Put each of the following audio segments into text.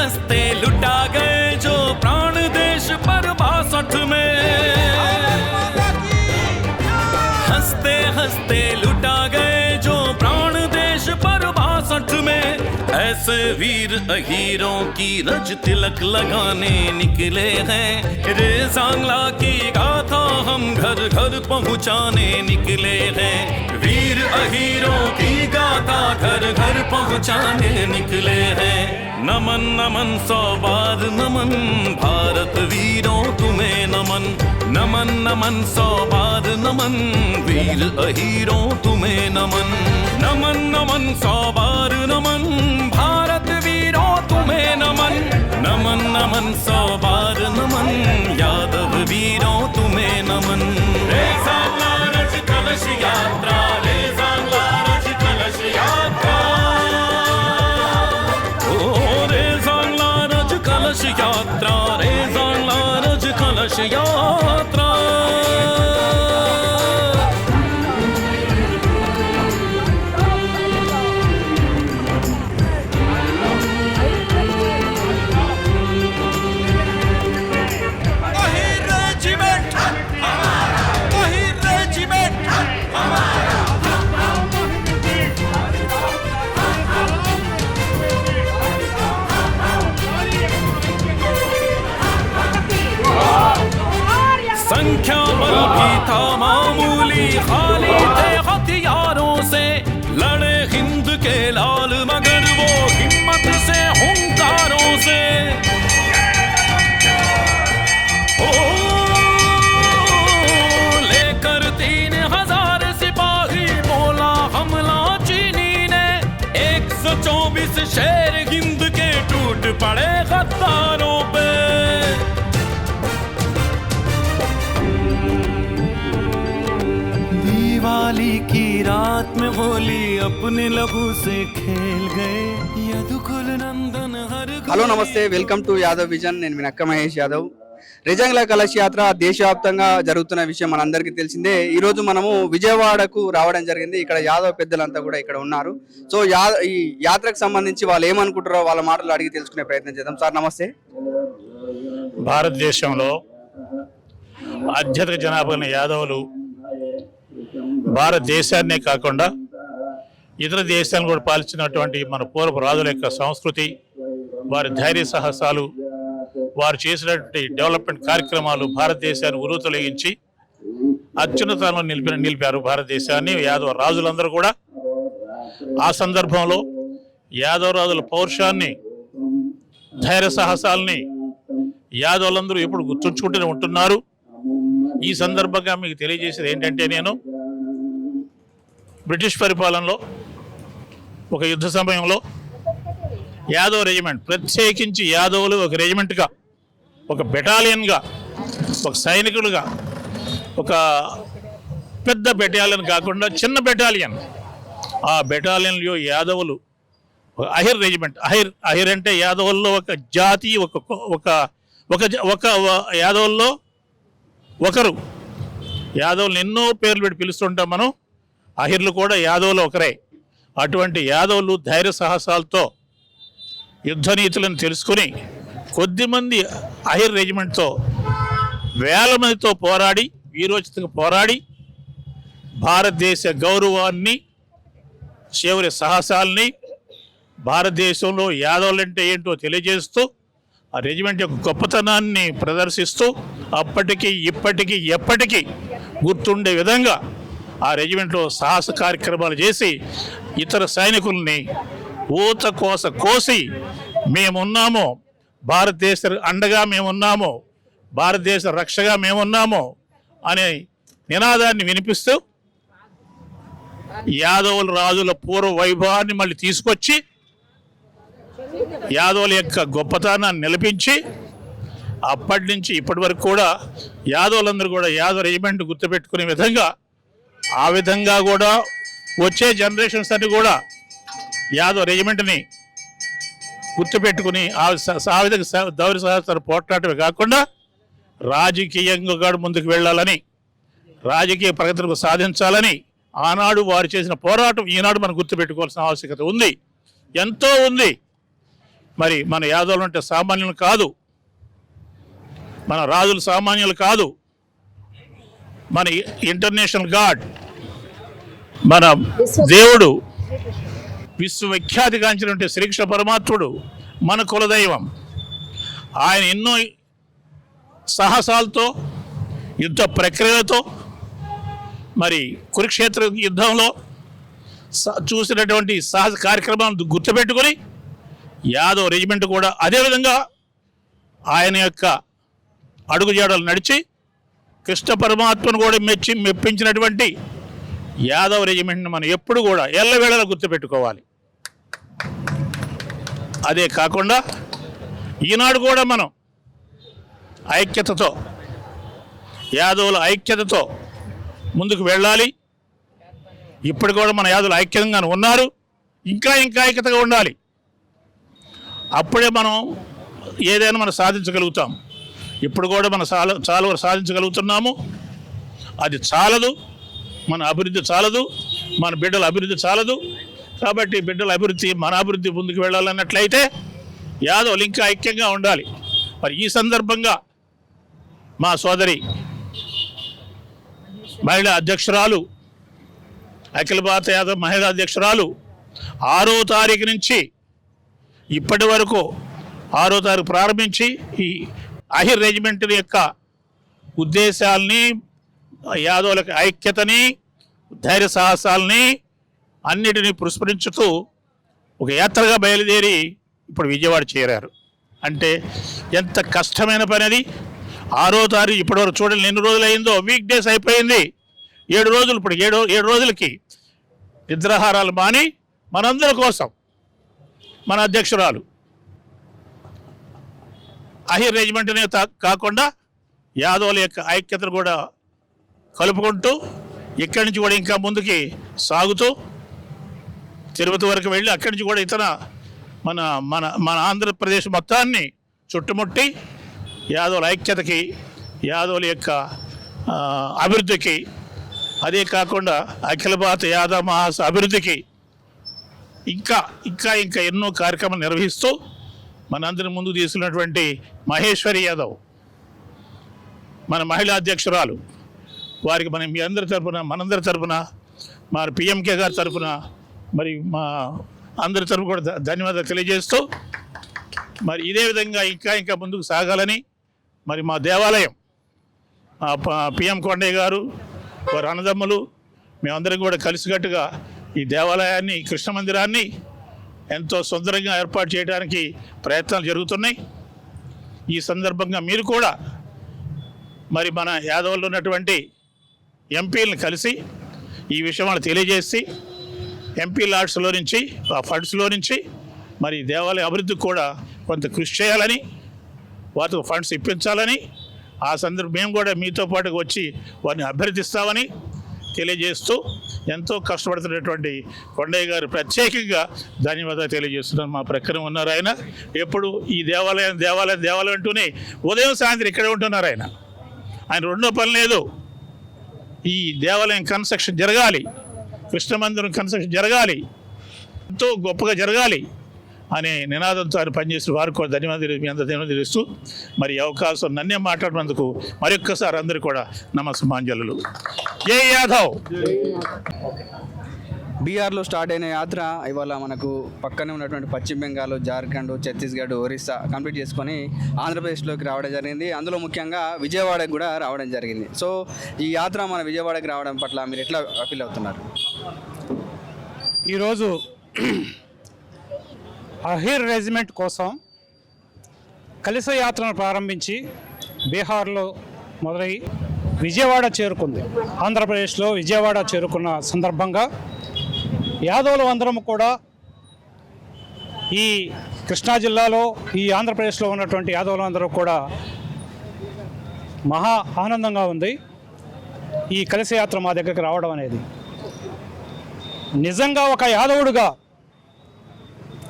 हंसते लुटा गए जो प्राण देश पर 62 में, हंसते हंसते लुटा गए जो प्राण देश पर 62 में। ऐसे वीर अहीरों की रज तिलक लगाने निकले हैं, रे सांगला की गाथा हम घर घर पहुँचाने निकले हैं। वीर अहीरों की गाथा घर घर पहुँचाने निकले हैं। नमन नमन 100 बार नमन, भारत वीरों तुम्हें नमन। नमन नमन 100 बार नमन, वीर अहीरों तुम्हें नमन। नमन नमन 100 बार नमन, भारत वीरों तुम्हें नमन। नमन नमन 100 बार नमन, यादव वीरों तुम्हें नमन। रे सांगला रज कलश यात्रा, रे सांगला रज कलश यात्रा, ओ रे सांगला रज कलश यात्रा, रे सांगला रज कलश यात्रा। संख्या बल भी था मामूली, खाली थे हथियारों से, लड़े हिंद के लाल मगर वो हिम्मत से हुंकारों से। ओ लेकर 3000 सिपाही बोला हमला चीनी ने, 124 शेर हिंद के टूट पड़े गद्दारों पे। दिवाली की रात में होली अपने लहू से खेल गए, यदुकुल नंदन हर। హలో నమస్తే, వెల్కమ్ టు యాదవ్ విజన్. నేను మీ నక్క మహేష్ యాదవ్. రేజంగ్ల కలశ యాత్ర దేశవ్యాప్తంగా జరుగుతున్న విషయం మనందరికీ తెలిసిందే. ఈ రోజు మనము విజయవాడకు రావడం జరిగింది. ఇక్కడ యాదవ్ పెద్దలంతా కూడా ఇక్కడ ఉన్నారు. సో ఈ యాత్రకు సంబంధించి వాళ్ళు ఏమనుకుంటారో వాళ్ళ మాటలు అడిగి తెలుసుకునే ప్రయత్నం చేద్దాం. సార్ నమస్తే. భారతదేశంలో అత్యధిక జనాభా ఉన్న యాదవులు భారతదేశాన్నే కాకుండా ఇతర దేశాలను కూడా పాలించినటువంటి మన పూర్వ రాజుల యొక్క సంస్కృతి, వారి ధైర్య సాహసాలు, వారు చేసినటువంటి డెవలప్మెంట్ కార్యక్రమాలు భారతదేశాన్ని ఉరుతొలగించి అత్యున్నతంలో నిలిపారు భారతదేశాన్ని యాదవ రాజులందరూ కూడా. ఆ సందర్భంలో యాదవ రాజుల పౌరుషాన్ని, ధైర్య సాహసాలని యాదవులందరూ ఎప్పుడు గుర్తుంచుకుంటూనే ఉంటున్నారు. ఈ సందర్భంగా మీకు తెలియజేసేది ఏంటంటే, నేను బ్రిటిష్ పరిపాలనలో ఒక యుద్ధ సమయంలో యాదవ్ రెజిమెంట్, ప్రత్యేకించి యాదవులు ఒక రెజిమెంట్గా, ఒక బెటాలియన్గా, ఒక సైనికులుగా, ఒక పెద్ద బెటాలియన్ కాకుండా చిన్న బెటాలియన్, ఆ బెటాలియన్లో యాదవులు అహిర్ రెజిమెంట్. అహిర్ అంటే యాదవుల్లో ఒక జాతి, ఒక యాదవుల్లో ఒకరు. యాదవులను ఎన్నో పేర్లు పెట్టి పిలుస్తుంటాం మనం. అహిర్లు కూడా యాదవులు ఒకరే. అటువంటి యాదవులు ధైర్య సాహసాలతో యుద్ధ నీతులను తెలుసుకుని కొద్దిమంది అహిర్ రెజిమెంట్తో వేల మందితో పోరాడి, వీరోచితంగా పోరాడి భారతదేశ గౌరవాన్ని, శౌర్య సాహసాలని, భారతదేశంలో యాదవులంటే ఏంటో తెలియజేస్తూ ఆ రెజిమెంట్ యొక్క గొప్పతనాన్ని ప్రదర్శిస్తూ అప్పటికీ ఇప్పటికీ ఎప్పటికీ గుర్తుండే విధంగా ఆ రెజిమెంట్లో సాహస కార్యక్రమాలు చేసి ఇతర సైనికుల్ని ఊత కోస కోసి మేమున్నాము, భారతదేశ అండగా మేమున్నాము, భారతదేశ రక్షగా మేమున్నాము అనే నినాదాన్ని వినిపిస్తూ యాదవుల రాజుల పూర్వ వైభవాన్ని మళ్ళీ తీసుకొచ్చి యాదవుల యొక్క గొప్పతనాన్ని నిలిపించి అప్పటి నుంచి ఇప్పటి వరకు కూడా యాదవులందరూ కూడా యాదవ్ రెజిమెంట్ గుర్తుపెట్టుకునే విధంగా, ఆ విధంగా కూడా వచ్చే జనరేషన్స్ అన్ని కూడా యాదవ్ రెజిమెంట్ని గుర్తుపెట్టుకుని ఆ విధంగా ధైర్య సాహసాలు పోట్లాడటమే కాకుండా రాజకీయంగా కూడా ముందుకు వెళ్ళాలని, రాజకీయ ప్రగతిని సాధించాలని ఆనాడు వారు చేసిన పోరాటం ఈనాడు మనం గుర్తుపెట్టుకోవాల్సిన ఆవశ్యకత ఉంది. ఎంతో ఉంది. మరి మన యాదవులు అంటే సామాన్యులు కాదు, మన రాజులు సామాన్యులు కాదు, మన ఇంటర్నేషనల్ గాడ్, మన దేవుడు, విశ్వవిఖ్యాతిగాంచినటువంటి శ్రీకృష్ణ పరమాత్ముడు మన కులదైవం. ఆయన ఎన్నో సాహసాలతో, యుద్ధ ప్రక్రియలతో, మరి కురుక్షేత్ర యుద్ధంలో చూసినటువంటి సాహస కార్యక్రమాలను గుర్తుపెట్టుకొని యాదవ్ రెజిమెంట్ కూడా అదేవిధంగా ఆయన యొక్క అడుగుజాడలు నడిచి కృష్ణ పరమాత్మను కూడా మెప్పించినటువంటి యాదవ్ రెజిమెంట్ని మనం ఎప్పుడు కూడా ఎల్లవేళలా గుర్తుపెట్టుకోవాలి. అదే కాకుండా ఈనాడు కూడా మనం ఐక్యతతో, యాదవుల ఐక్యతతో ముందుకు వెళ్ళాలి. ఇప్పుడు కూడా మన యాదవులు ఐక్యంగా ఉన్నారు, ఇంకా ఐక్యతగా ఉండాలి. అప్పుడే మనం ఏదైనా మనం సాధించగలుగుతాం. ఇప్పుడు కూడా మనం చాలా వరకు సాధించగలుగుతున్నాము. అది చాలదు, మన అభివృద్ధి చాలదు, మన బిడ్డల అభివృద్ధి చాలదు. కాబట్టి బిడ్డల అభివృద్ధి, మన అభివృద్ధి ముందుకు వెళ్ళాలన్నట్లయితే యాదవులు ఇంకా ఐక్యంగా ఉండాలి. మరి ఈ సందర్భంగా మా సోదరి మహిళా అధ్యక్షురాలు, అఖిల భారత యాదవ్ మహిళా అధ్యక్షురాలు 6వ తారీఖు నుంచి ఇప్పటి వరకు 6వ తారీఖు ప్రారంభించి ఈ అహిర్ రెజిమెంట్ యొక్క ఉద్దేశాలని, యాదవుల ఐక్యతని, ధైర్య సాహసాలని అన్నిటినీ పురస్కరించుతూ ఒక యాత్రగా బయలుదేరి ఇప్పుడు విజయవాడ చేరారు. అంటే ఎంత కష్టమైన పని అది. 6వ తారీఖు ఇప్పటివరకు చూడండి ఎన్ని రోజులు అయిందో, వీక్ డేస్ అయిపోయింది. 7 రోజులు. ఇప్పుడు 7 రోజులకి నిద్రాహారాలు మాని మనందరి కోసం మన అధ్యక్షురాలు అహిర్ రెజిమెంట్నే కాకుండా యాదవుల యొక్క ఐక్యతను కూడా కలుపుకుంటూ ఇక్కడి నుంచి కూడా ఇంకా ముందుకి సాగుతూ తిరుపతి వరకు వెళ్ళి అక్కడి నుంచి కూడా ఇతర మన మన మన ఆంధ్రప్రదేశ్ మొత్తాన్ని చుట్టుముట్టి యాదవుల ఐక్యతకి, యాదవుల యొక్క అభివృద్ధికి, అదే కాకుండా అఖిల భారత యాదవ మహాస అభివృద్ధికి ఇంకా ఇంకా ఇంకా ఎన్నో కార్యక్రమాలు నిర్వహిస్తూ మనందరి ముందుకు తీసుకున్నటువంటి మహేశ్వరి యాదవ్ మన మహిళా అధ్యక్షురాలు, వారికి మనం మీ అందరి తరఫున, మనందరి తరఫున, మరి పిఎంకే గారి తరఫున, మరి మా అందరి తరఫున కూడా ధన్యవాదాలు తెలియజేస్తూ మరి ఇదే విధంగా ఇంకా ఇంకా ముందుకు సాగాలని మరి మా దేవాలయం పిఎం కొండయ్య గారు, వారి అన్నదమ్ములు, మేమందరం కూడా కలిసికట్టుగా ఈ దేవాలయాన్ని, కృష్ణ మందిరాన్ని ఎంతో సుందరంగా ఏర్పాటు చేయడానికి ప్రయత్నాలు జరుగుతున్నాయి. ఈ సందర్భంగా మీరు కూడా మరి మన యాదవుల్లో ఉన్నటువంటి ఎంపీలను కలిసి ఈ విషయాలు తెలియజేసి ఎంపీ లాడ్స్లో నుంచి, ఆ ఫండ్స్లో నుంచి మరి దేవాలయ అభివృద్ధికి కూడా కొంత కృషి చేయాలని, వాటికి ఫండ్స్ ఇప్పించాలని, ఆ సందర్భం మేము కూడా మీతో పాటుకు వచ్చి వారిని అభ్యర్థిస్తామని తెలియజేస్తూ ఎంతో కష్టపడుతున్నటువంటి కొండయ్య గారు ప్రత్యేకంగా ధన్యవాదాలు తెలియజేస్తున్నాను. మా ప్రక్కన ఉన్నారు ఆయన. ఎప్పుడు ఈ దేవాలయం అంటూనే ఉదయం సాయంత్రం ఇక్కడే ఉంటున్నారు ఆయన. రెండో పని లేదు. ఈ దేవాలయం కన్స్ట్రక్షన్ జరగాలి, కృష్ణ మందిరం కన్స్ట్రక్షన్ జరగాలి, ఎంతో గొప్పగా జరగాలి అనే నినాదంతో ఆయన పనిచేసిన వారికి కూడా ధన్యవాదాలు, మీ అందరూ ధన్యవాదాలు తెలుస్తూ మరి అవకాశం నన్నే మాట్లాడినందుకు మరొక్కసారి అందరూ కూడా నమస్మాంజలు. జై యాదవ్. బీహార్లో స్టార్ట్ అయిన యాత్ర ఇవాళ మనకు పక్కనే ఉన్నటువంటి పశ్చిమ బెంగాల్, జార్ఖండ్, ఛత్తీస్గఢ్, ఒరిస్సా కంప్లీట్ చేసుకొని ఆంధ్రప్రదేశ్లోకి రావడం జరిగింది. అందులో ముఖ్యంగా విజయవాడకు కూడా రావడం జరిగింది. సో ఈ యాత్ర మన విజయవాడకి రావడం పట్ల మీరు ఎట్లా ఫీల్ అవుతున్నారు? ఈరోజు అహిర్ రెజిమెంట్ కోసం కలశ యాత్రను ప్రారంభించి బీహార్లో మొదలై విజయవాడ చేరుకుంది. ఆంధ్రప్రదేశ్లో విజయవాడ చేరుకున్న సందర్భంగా యాదవులు అందరం కూడా ఈ కృష్ణా జిల్లాలో, ఈ ఆంధ్రప్రదేశ్లో ఉన్నటువంటి యాదవులు అందరూ కూడా మహా ఆనందంగా ఉంది ఈ కలశ యాత్ర మా దగ్గరికి రావడం అనేది. నిజంగా ఒక యాదవుడుగా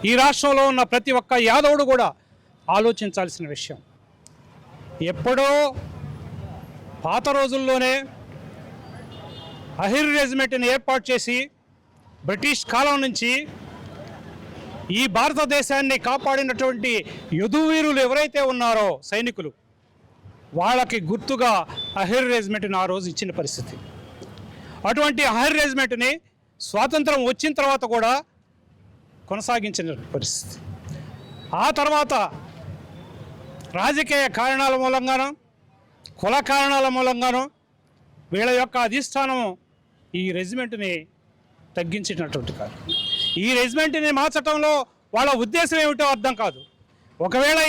ఈ రాష్ట్రంలో ఉన్న ప్రతి ఒక్క యాదవుడు కూడా ఆలోచించాల్సిన విషయం. ఎప్పుడో పాత రోజుల్లోనే అహిర్ రెజిమెంట్ని ఏర్పాటు చేసి బ్రిటిష్ కాలం నుంచి ఈ భారతదేశాన్ని కాపాడినటువంటి యుధవీరులు ఎవరైతే ఉన్నారో సైనికులు, వాళ్ళకి గుర్తుగా అహిర్ రెజిమెంట్ని ఆ రోజు ఇచ్చిన పరిస్థితి. అటువంటి అహిర్ రెజిమెంట్ని స్వాతంత్రం వచ్చిన తర్వాత కూడా కొనసాగించిన పరిస్థితి. ఆ తర్వాత రాజకీయ కారణాల మూలంగానో కుల కారణాల మూలంగానో వీళ్ళ యొక్క అధిష్టానం ఈ రెజిమెంట్ని తగ్గించినటువంటి కాదు. ఈ రెజిమెంట్ని మార్చడంలో వాళ్ళ ఉద్దేశం ఏమిటో అర్థం కాదు. ఒకవేళ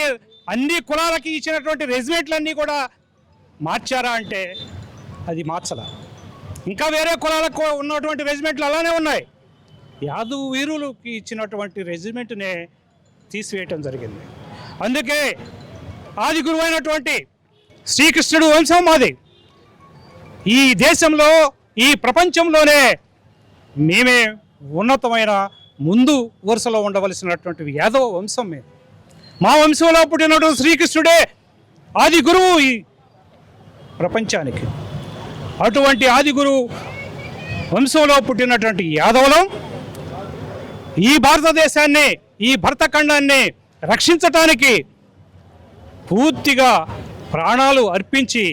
అన్ని కులాలకి ఇచ్చినటువంటి రెజిమెంట్లన్నీ కూడా మార్చారా అంటే అది మార్చలా. ఇంకా వేరే కులాలకు ఉన్నటువంటి రెజిమెంట్లు అలానే ఉన్నాయి. యాదవ్ వీరులకి ఇచ్చినటువంటి రెజిమెంట్నే తీసివేయటం జరిగింది. అందుకే ఆది గురువైనటువంటి శ్రీకృష్ణుడు వంశం మాది. ఈ దేశంలో ఈ ప్రపంచంలోనే మేమే ఉన్నతమైన ముందు వరుసలో ఉండవలసినటువంటి యాదవ వంశం మేము. మా వంశంలో పుట్టినటువంటి శ్రీకృష్ణుడే ఆది గురువు ఈ ప్రపంచానికి. అటువంటి ఆది గురువు వంశంలో పుట్టినటువంటి యాదవులం ఈ భారతదేశాన్ని, ఈ భరతఖండాన్ని రక్షించటానికి పూర్తిగా ప్రాణాలు అర్పించి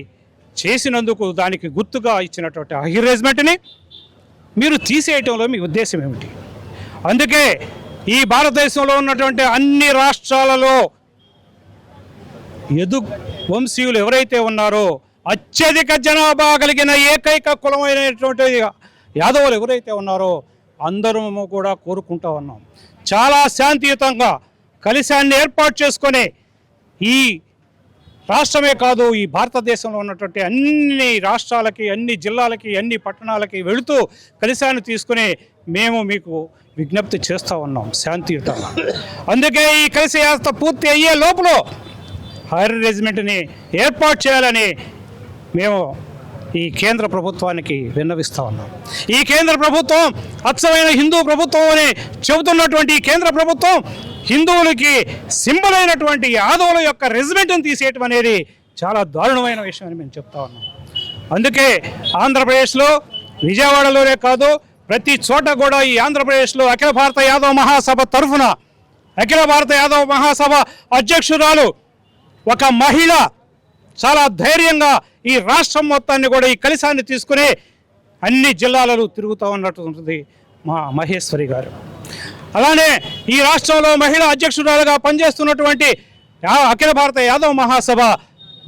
చేసినందుకు దానికి గుర్తుగా ఇచ్చినటువంటి అహిర్ రెజిమెంట్ని మీరు తీసేయటంలో మీ ఉద్దేశం ఏమిటి? అందుకే ఈ భారతదేశంలో ఉన్నటువంటి అన్ని రాష్ట్రాలలో యదు వంశీయులు ఎవరైతే ఉన్నారో అత్యధిక జనాభా కలిగిన ఏకైక కులమైనటువంటి యాదవులు ఎవరైతే ఉన్నారో అందరము కూడా కోరుకుంటా ఉన్నాం. చాలా శాంతియుతంగా కలిశాన్ని ఏర్పాటు చేసుకొని ఈ రాష్ట్రమే కాదు ఈ భారతదేశంలో ఉన్నటువంటి అన్ని రాష్ట్రాలకి, అన్ని జిల్లాలకి, అన్ని పట్టణాలకి వెళుతూ కలిశాన్ని తీసుకుని మేము మీకు విజ్ఞప్తి చేస్తూ ఉన్నాం శాంతియుతంగా. అందుకే ఈ కలిసి యాత్ర పూర్తి అయ్యే లోపల హైర్ రెజిమెంట్ని ఏర్పాటు చేయాలని మేము ఈ కేంద్ర ప్రభుత్వానికి విన్నవిస్తూ ఉన్నాం. ఈ కేంద్ర ప్రభుత్వం అచ్చమైన హిందూ ప్రభుత్వం అని చెబుతున్నటువంటి ఈ కేంద్ర ప్రభుత్వం హిందువులకి సింబల్ అయినటువంటి యాదవుల యొక్క రెజిమెంట్ని తీసేయటం అనేది చాలా దారుణమైన విషయం అని మేము చెప్తా ఉన్నాం. అందుకే ఆంధ్రప్రదేశ్లో విజయవాడలోనే కాదు ప్రతి చోట కూడా ఈ ఆంధ్రప్రదేశ్లో అఖిల భారత యాదవ మహాసభ తరఫున అఖిల భారత యాదవ మహాసభ అధ్యక్షురాలు ఒక మహిళ చాలా ధైర్యంగా ఈ రాష్ట్రం మొత్తాన్ని కూడా ఈ కలిశాన్ని తీసుకుని అన్ని జిల్లాలలో తిరుగుతూ ఉన్నటువంటి మా మహేశ్వరి గారు. అలానే ఈ రాష్ట్రంలో మహిళా అధ్యక్షురాలుగా పనిచేస్తున్నటువంటి అఖిల భారత యాదవ మహాసభ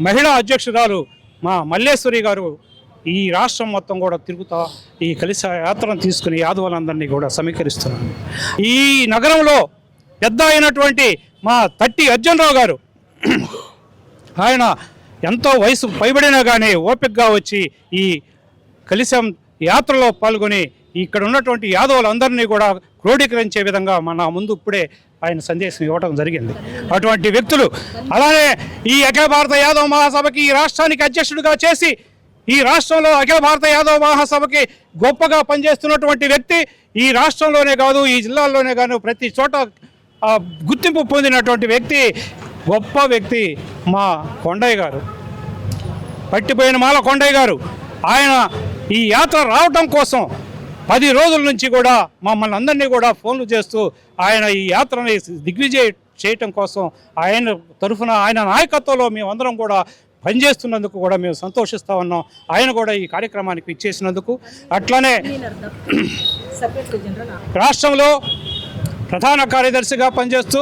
మహిళా అధ్యక్షురాలు మా మల్లేశ్వరి గారు ఈ రాష్ట్రం మొత్తం కూడా తిరుగుతా ఈ కలిస యాత్రను తీసుకుని యాదవులందరినీ కూడా సమీకరిస్తున్నాను. ఈ నగరంలో పెద్ద అయినటువంటి మా తట్టి అర్జునరావు గారు, ఆయన ఎంతో వయసు పైబడినా కానీ ఓపికగా వచ్చి ఈ కలిసం యాత్రలో పాల్గొని ఇక్కడ ఉన్నటువంటి యాదవులందరినీ కూడా క్రోడీకరించే విధంగా మన ముందు ఇప్పుడే ఆయన సందేశం ఇవ్వడం జరిగింది. అటువంటి వ్యక్తులు అలానే ఈ అఖిల భారత యాదవ మహాసభకి ఈ రాష్ట్రానికి అధ్యక్షుడిగా చేసి ఈ రాష్ట్రంలో అఖిల భారత యాదవ మహాసభకి గొప్పగా పనిచేస్తున్నటువంటి వ్యక్తి ఈ రాష్ట్రంలోనే కాదు ఈ జిల్లాల్లోనే కాదు ప్రతి చోట గుర్తింపు పొందినటువంటి వ్యక్తి, గొప్ప వ్యక్తి మా కొండయ్య గారు, పట్టిపోయిన మాల కొండయ్య గారు. ఆయన ఈ యాత్ర రావటం కోసం 10 రోజుల నుంచి కూడా మమ్మల్ని అందరినీ కూడా ఫోన్లు చేస్తూ ఆయన ఈ యాత్రని దిగ్విజయం చేయటం కోసం ఆయన తరఫున ఆయన నాయకత్వంలో మేమందరం కూడా పనిచేస్తున్నందుకు కూడా మేము సంతోషిస్తూ ఉన్నాం. ఆయన కూడా ఈ కార్యక్రమానికి ఇచ్చేసినందుకు. అట్లానే రాష్ట్రంలో ప్రధాన కార్యదర్శిగా పనిచేస్తూ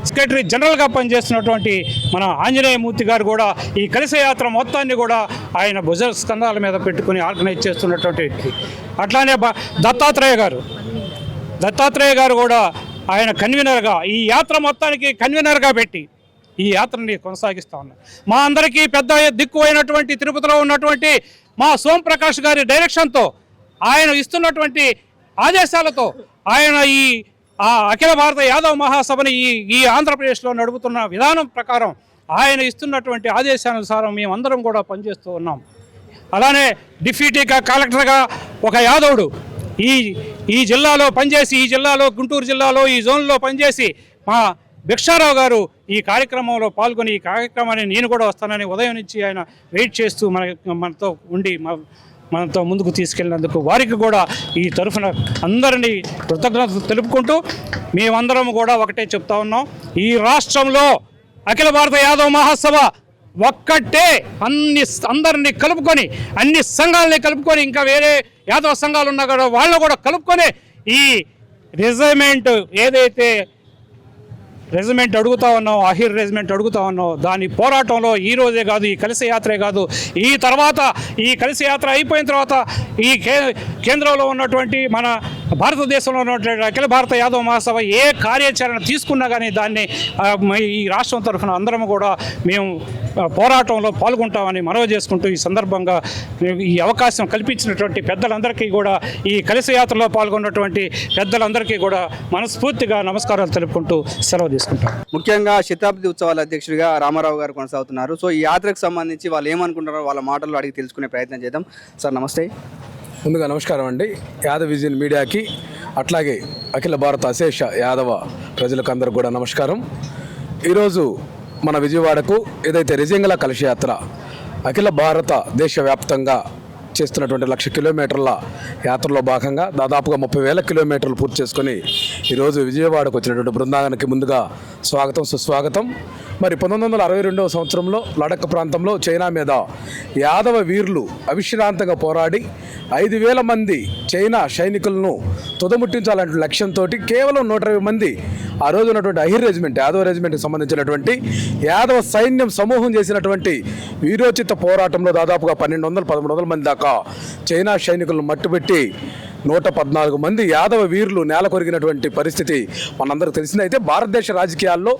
సెక్రటరీ జనరల్గా పనిచేస్తున్నటువంటి మన ఆంజనేయమూర్తి గారు కూడా ఈ కలిస యాత్ర మొత్తాన్ని కూడా ఆయన భుజ స్కంధాల మీద పెట్టుకుని ఆర్గనైజ్ చేస్తున్నటువంటి వ్యక్తి. అట్లానే దత్తాత్రేయ గారు కూడా ఆయన కన్వీనర్గా ఈ యాత్ర మొత్తానికి కన్వీనర్గా పెట్టి ఈ యాత్రని కొనసాగిస్తూ ఉన్నారు. మా అందరికీ పెద్ద దిక్కు అయినటువంటి తిరుపతిలో ఉన్నటువంటి మా సోంప్రకాష్ గారి డైరెక్షన్తో ఆయన ఇస్తున్నటువంటి ఆదేశాలతో ఆయన ఈ అఖిల భారత యాదవ మహాసభని ఈ ఆంధ్రప్రదేశ్లో నడుపుతున్న విధానం ప్రకారం ఆయన ఇస్తున్నటువంటి ఆదేశానుసారం మేమందరం కూడా పనిచేస్తూ ఉన్నాం. అలానే డిప్యూటీగా కలెక్టర్గా ఒక యాదవుడు ఈ జిల్లాలో పనిచేసి ఈ జిల్లాలో గుంటూరు జిల్లాలో ఈ జోన్లో పనిచేసి మా భిక్షారావు గారు ఈ కార్యక్రమంలో పాల్గొని ఈ కార్యక్రమాన్ని నేను కూడా వస్తానని ఉదయం నుంచి ఆయన వెయిట్ చేస్తూ మనతో ఉండి మనతో ముందుకు తీసుకెళ్ళినందుకు వారికి కూడా ఈ తరఫున అందరినీ కృతజ్ఞతలు తెలుపుకుంటూ మేమందరం కూడా ఒకటే చెప్తా ఉన్నాం, ఈ రాష్ట్రంలో అఖిల భారత యాదవ మహాసభ ఒక్కటే అందరినీ కలుపుకొని, అన్ని సంఘాలని కలుపుకొని, ఇంకా వేరే యాదవ సంఘాలు ఉన్నా కూడా వాళ్ళు కూడా కలుపుకొని ఈ రెజిమెంట్ ఏదైతే రెజిమెంట్ అడుగుతా ఉన్నాం, అహిర్ రెజిమెంట్ అడుగుతా ఉన్నాం, దాని పోరాటంలో ఈ రోజే కాదు, ఈ కలిసి యాత్రే కాదు, ఈ తర్వాత ఈ కలిసి యాత్ర అయిపోయిన తర్వాత ఈ కేంద్రంలో ఉన్నటువంటి మన భారతదేశంలో ఉన్నటువంటి అఖిల భారత యాదవ మహాసభ ఏ కార్యాచరణ తీసుకున్నా కానీ దాన్ని ఈ రాష్ట్రం తరఫున అందరం కూడా మేము పోరాటంలో పాల్గొంటామని మనవి చేసుకుంటూ ఈ సందర్భంగా ఈ అవకాశం కల్పించినటువంటి పెద్దలందరికీ కూడా, ఈ కలిసి యాత్రలో పాల్గొన్నటువంటి పెద్దలందరికీ కూడా మనస్ఫూర్తిగా నమస్కారాలు తెలుపుకుంటూ సెలవు తీసుకుంటాం. ముఖ్యంగా శతాబ్ది ఉత్సవాల అధ్యక్షుడిగా రామారావు గారు కొనసాగుతున్నారు. సో ఈ యాత్రకు సంబంధించి వాళ్ళు ఏమనుకుంటారో వాళ్ళ మాటల్లో అడిగి తెలుసుకునే ప్రయత్నం చేద్దాం. సార్ నమస్తే. ముందుగా నమస్కారం అండి. యాదవ్ విజన్ మీడియాకి అట్లాగే అఖిల భారత అశేష యాదవ ప్రజలకు అందరూ కూడా నమస్కారం. ఈరోజు మన విజయవాడకు ఏదైతే రిజంగల కలశ యాత్ర అఖిల భారత దేశవ్యాప్తంగా చేస్తున్నటువంటి 1,00,000 కిలోమీటర్ల యాత్రలో భాగంగా దాదాపుగా 30,000 కిలోమీటర్లు పూర్తి చేసుకొని ఈరోజు విజయవాడకు వచ్చినటువంటి బృందానికి ముందుగా స్వాగతం సుస్వాగతం. మరి 1962వ సంవత్సరంలో లడక్ ప్రాంతంలో చైనా మీద యాదవ వీరులు అవిశ్రాంతంగా పోరాడి 5,000 మంది చైనా సైనికులను తుదముట్టించాలంటే లక్ష్యంతో కేవలం 120 మంది ఆ రోజు ఉన్నటువంటి అహిర్ రెజిమెంట్ యాదవ రెజిమెంట్కి సంబంధించినటువంటి యాదవ సైన్యం సమూహం చేసినటువంటి వీరోచిత పోరాటంలో దాదాపుగా 1,200-1,300 మంది దాకా చైనా సైనికులను మట్టుబెట్టి 114 మంది యాదవ వీరులు నేల కొరిగినటువంటి పరిస్థితి మనందరికీ తెలిసిందైతే భారతదేశ రాజకీయాల్లో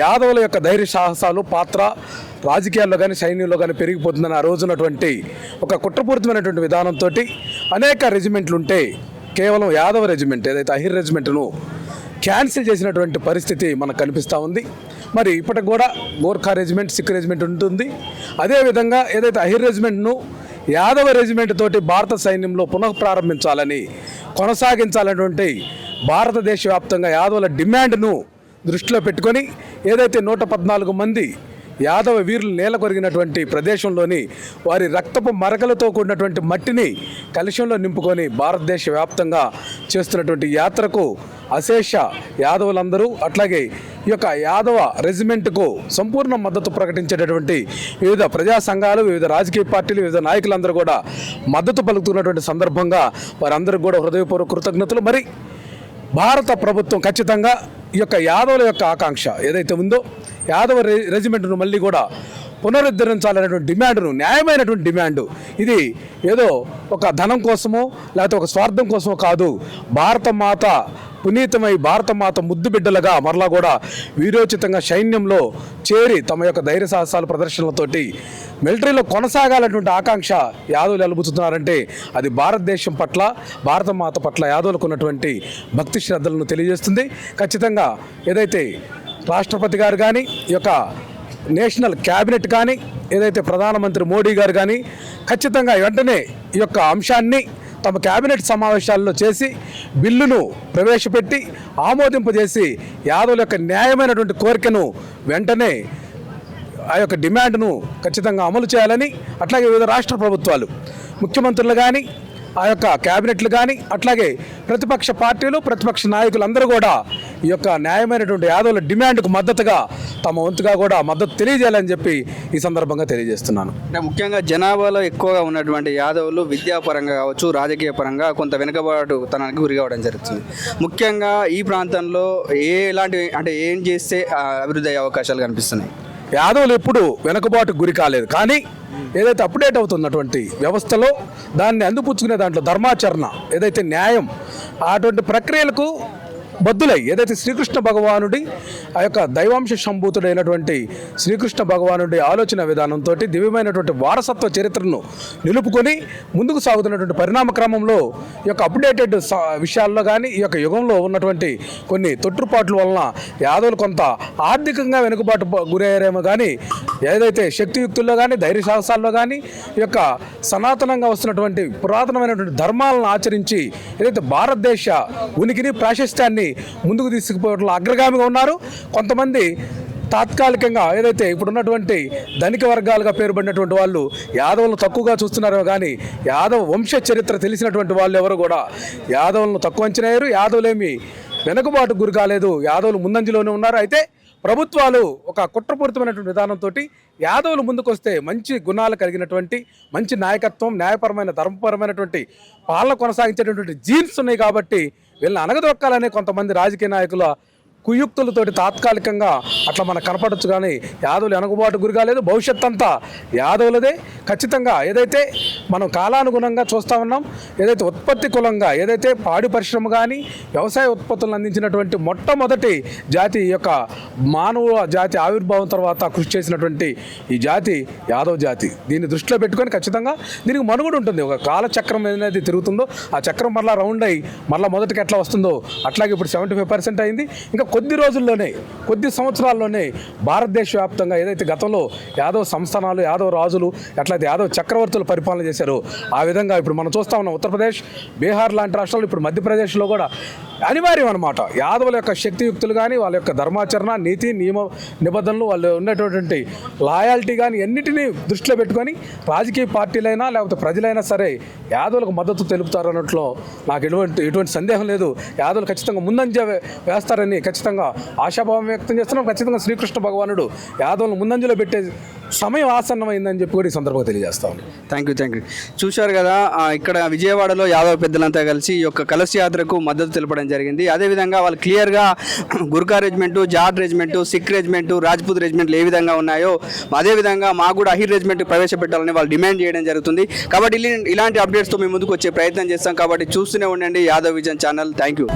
యాదవుల యొక్క ధైర్య సాహసాలు పాత్ర రాజకీయాల్లో కానీ సైన్యంలో కానీ పెరిగిపోతుందని ఆ రోజున్నటువంటి ఒక కుట్రపూరితమైనటువంటి విధానంతో అనేక రెజిమెంట్లు ఉంటే కేవలం యాదవ రెజిమెంట్ ఏదైతే అహిర్ రెజిమెంట్ను క్యాన్సిల్ చేసినటువంటి పరిస్థితి మనకు కనిపిస్తూ ఉంది. మరి ఇప్పటికి కూడా గోర్ఖా రెజిమెంట్, సిక్ రెజిమెంట్ ఉంటుంది. అదేవిధంగా ఏదైతే అహిర్ రెజిమెంట్ను యాదవ రెజిమెంట్ తోటి భారత సైన్యంలో పునఃప్రారంభించాలని కొనసాగించాలనేటువంటి భారతదేశ వ్యాప్తంగా యాదవుల డిమాండ్ను దృష్టిలో పెట్టుకొని ఏదైతే 114 మంది యాదవ వీరులు నేల కొరిగినటువంటి ప్రదేశంలోని వారి రక్తపు మరకలతో కూడినటువంటి మట్టిని కలశంలో నింపుకొని భారతదేశ వ్యాప్తంగా చేస్తున్నటువంటి యాత్రకు అశేష యాదవులందరూ అట్లాగే ఈ యొక్క యాదవ రెజిమెంట్కు సంపూర్ణ మద్దతు ప్రకటించేటటువంటి వివిధ ప్రజా సంఘాలు, వివిధ రాజకీయ పార్టీలు, వివిధ నాయకులందరూ కూడా మద్దతు పలుకుతున్నటువంటి సందర్భంగా వారందరికీ కూడా హృదయపూర్వక కృతజ్ఞతలు. మరి భారత ప్రభుత్వం ఖచ్చితంగా ఈ యొక్క యాదవుల యొక్క ఆకాంక్ష ఏదైతే ఉందో యాదవ రెజిమెంట్ను మళ్ళీ కూడా పునరుద్ధరించాలనేటువంటి డిమాండ్ను, న్యాయమైనటువంటి డిమాండు, ఇది ఏదో ఒక ధనం కోసమో లేకపోతే ఒక స్వార్థం కోసమో కాదు, భారతమాత పునీతమై భారతమాత ముద్దు బిడ్డలుగా మరలా కూడా వీరోచితంగా సైన్యంలో చేరి తమ యొక్క ధైర్య సాహసాల ప్రదర్శనలతోటి మిలిటరీలో కొనసాగాలన్నటువంటి ఆకాంక్ష యాదవులు ఎలుబుతున్నారంటే అది భారతదేశం పట్ల భారతమాత పట్ల యాదవులకు ఉన్నటువంటి భక్తి శ్రద్ధలను తెలియజేస్తుంది. ఖచ్చితంగా ఏదైతే రాష్ట్రపతి గారు కానీ ఈ యొక్క నేషనల్ క్యాబినెట్ కానీ ఏదైతే ప్రధానమంత్రి మోడీ గారు కానీ ఖచ్చితంగా వెంటనే ఈ యొక్క అంశాన్ని తమ క్యాబినెట్ సమావేశాల్లో చేసి బిల్లును ప్రవేశపెట్టి ఆమోదింపజేసి యాదవుల యొక్క న్యాయమైనటువంటి కోరికను వెంటనే ఆ యొక్క డిమాండ్ను ఖచ్చితంగా అమలు చేయాలని అట్లాగే వివిధ రాష్ట్ర ప్రభుత్వాలు ముఖ్యమంత్రులు కానీ ఆ యొక్క క్యాబినెట్లు కానీ అట్లాగే ప్రతిపక్ష పార్టీలు ప్రతిపక్ష నాయకులు అందరూ కూడా ఈ యొక్క న్యాయమైనటువంటి యాదవుల డిమాండ్కు మద్దతుగా తమ వంతుగా కూడా మద్దతు తెలియజేయాలని చెప్పి ఈ సందర్భంగా తెలియజేస్తున్నాను. అంటే ముఖ్యంగా జనాభాలో ఎక్కువగా ఉన్నటువంటి యాదవులు విద్యాపరంగా కావచ్చు, రాజకీయ పరంగా కొంత వెనుకబాటుతనానికి గురి కావడం జరుగుతుంది. ముఖ్యంగా ఈ ప్రాంతంలో ఎలాంటి అంటే ఏం చేస్తే అభివృద్ధి అయ్యే అవకాశాలు కనిపిస్తున్నాయి? యాదవులు ఎప్పుడు వెనుకబాటుకు గురి కాలేదు, కానీ ఏదైతే అప్డేట్ అవుతున్నటువంటి వ్యవస్థలో దాన్ని అందిపుచ్చుకునే దాంట్లో ధర్మాచరణ ఏదైతే న్యాయం అటువంటి ప్రక్రియలకు బద్దులై ఏదైతే శ్రీకృష్ణ భగవానుడి ఆ యొక్క దైవాంశ సంభూతుడైనటువంటి శ్రీకృష్ణ భగవానుడి ఆలోచన విధానంతో దివ్యమైనటువంటి వారసత్వ చరిత్రను నిలుపుకొని ముందుకు సాగుతున్నటువంటి పరిణామ క్రమంలో ఈ యొక్క అప్డేటెడ్ విషయాల్లో కానీ ఈ యొక్క యుగంలో ఉన్నటువంటి కొన్ని తొట్టుపాట్ల వలన యాదవులు కొంత ఆర్థికంగా వెనుకబాటు గురయ్యారేమో కానీ ఏదైతే శక్తియుక్తుల్లో కానీ ధైర్య సాహసాల్లో కానీ ఈ యొక్క సనాతనంగా వస్తున్నటువంటి పురాతనమైనటువంటి ధర్మాలను ఆచరించి ఏదైతే భారతదేశ ఉనికిని ప్రాశస్త్యాన్ని ముందుకు తీసుకుపోవడంలో అగ్రగామిగా ఉన్నారు. కొంతమంది తాత్కాలికంగా ఏదైతే ఇప్పుడున్నటువంటి ధనిక వర్గాలుగా పేరుపడినటువంటి వాళ్ళు యాదవులను తక్కువగా చూస్తున్నారో కానీ యాదవ వంశ చరిత్ర తెలిసినటువంటి వాళ్ళు ఎవరు కూడా యాదవులను తక్కువ అంచనా వేయరు. యాదవులేమి వెనుకబాటు గురి కాలేదు, యాదవులు ముందంజలోనే ఉన్నారు. అయితే ప్రభుత్వాలు ఒక కుట్రపూరితమైనటువంటి విధానంతో యాదవులు ముందుకొస్తే మంచి గుణాలు కలిగినటువంటి మంచి నాయకత్వం, న్యాయపరమైన ధర్మపరమైనటువంటి పాలన కొనసాగించేటటువంటి జీన్స్ ఉన్నాయి కాబట్టి వీళ్ళని అనగదొక్కాలనే కొంతమంది రాజకీయ నాయకుల కుయుక్తులతోటి తాత్కాలికంగా అట్లా మనకు కనపడవచ్చు. కానీ యాదవులు వెనుకబాటు గురి కాలేదు, భవిష్యత్ అంతా యాదవులదే. ఖచ్చితంగా ఏదైతే మనం కాలానుగుణంగా చూస్తూ ఉన్నాం, ఏదైతే ఉత్పత్తి కులంగా ఏదైతే పాడి పరిశ్రమ కానీ వ్యవసాయ ఉత్పత్తులను అందించినటువంటి మొట్టమొదటి జాతి యొక్క మానవ జాతి ఆవిర్భావం తర్వాత కృషి చేసినటువంటి ఈ జాతి యాదవ జాతి. దీన్ని దృష్టిలో పెట్టుకొని ఖచ్చితంగా దీనికి మనుగడ ఉంటుంది. ఒక కాలచక్రం ఏదైతే తిరుగుతుందో ఆ చక్రం మరలా రౌండ్ అయ్యి మరలా మొదటికి ఎట్లా వస్తుందో అట్లాగే ఇప్పుడు 75% అయింది. ఇంకా కొద్ది రోజుల్లోనే, కొద్ది సంవత్సరాల్లోనే భారతదేశ వ్యాప్తంగా ఏదైతే గతంలో యాదవ సంస్థానాలు, యాదవ రాజులు, ఎట్లయితే యాదవ చక్రవర్తులు పరిపాలన చేశారో ఆ విధంగా ఇప్పుడు మనం చూస్తా ఉన్నాం. ఉత్తరప్రదేశ్, బీహార్ లాంటి రాష్ట్రాలు, ఇప్పుడు మధ్యప్రదేశ్లో కూడా అనివార్యం అన్నమాట. యాదవుల యొక్క శక్తియుక్తులు కానీ, వాళ్ళ యొక్క ధర్మాచరణ, నీతి నియమ నిబంధనలు, వాళ్ళు ఉన్నటువంటి లాయాలిటీ కానీ అన్నిటినీ దృష్టిలో పెట్టుకొని రాజకీయ పార్టీలైనా లేకపోతే ప్రజలైనా సరే యాదవులకు మద్దతు తెలుపుతారు అన్నట్లో నాకు ఎటువంటి సందేహం లేదు. యాదవులు ఖచ్చితంగా ముందంజ వేస్తారని ఖచ్చితంగా ఆశాభావం వ్యక్తం చేస్తున్నాం. ఖచ్చితంగా శ్రీకృష్ణ భగవానుడు యాదవులను ముందంజలో పెట్టే సమయం ఆసన్నమైందని చెప్పి కూడా ఈ సందర్భంగా తెలియజేస్తాం. Thank you. చూశారు కదా, ఇక్కడ విజయవాడలో యాదవ పెద్దలంతా కలిసి ఈ యొక్క కలశ యాత్రకు మద్దతు తెలపడం జరిగింది. అదేవిధంగా వాళ్ళు క్లియర్గా Gurkha regiment, Jat regiment, Sikh regiment, Rajput రెజిమెంట్లు ఏ విధంగా ఉన్నాయో అదేవిధంగా మాకు కూడా అహిర్ రెజిమెంట్ ప్రవేశపెట్టాలని వాళ్ళు డిమాండ్ చేయడం జరుగుతుంది. కాబట్టి ఇలాంటి అప్డేట్స్తో మేము ముందుకు వచ్చే ప్రయత్నం చేస్తాం. కాబట్టి చూస్తూనే ఉండండి Yadav vision channel. Thank you.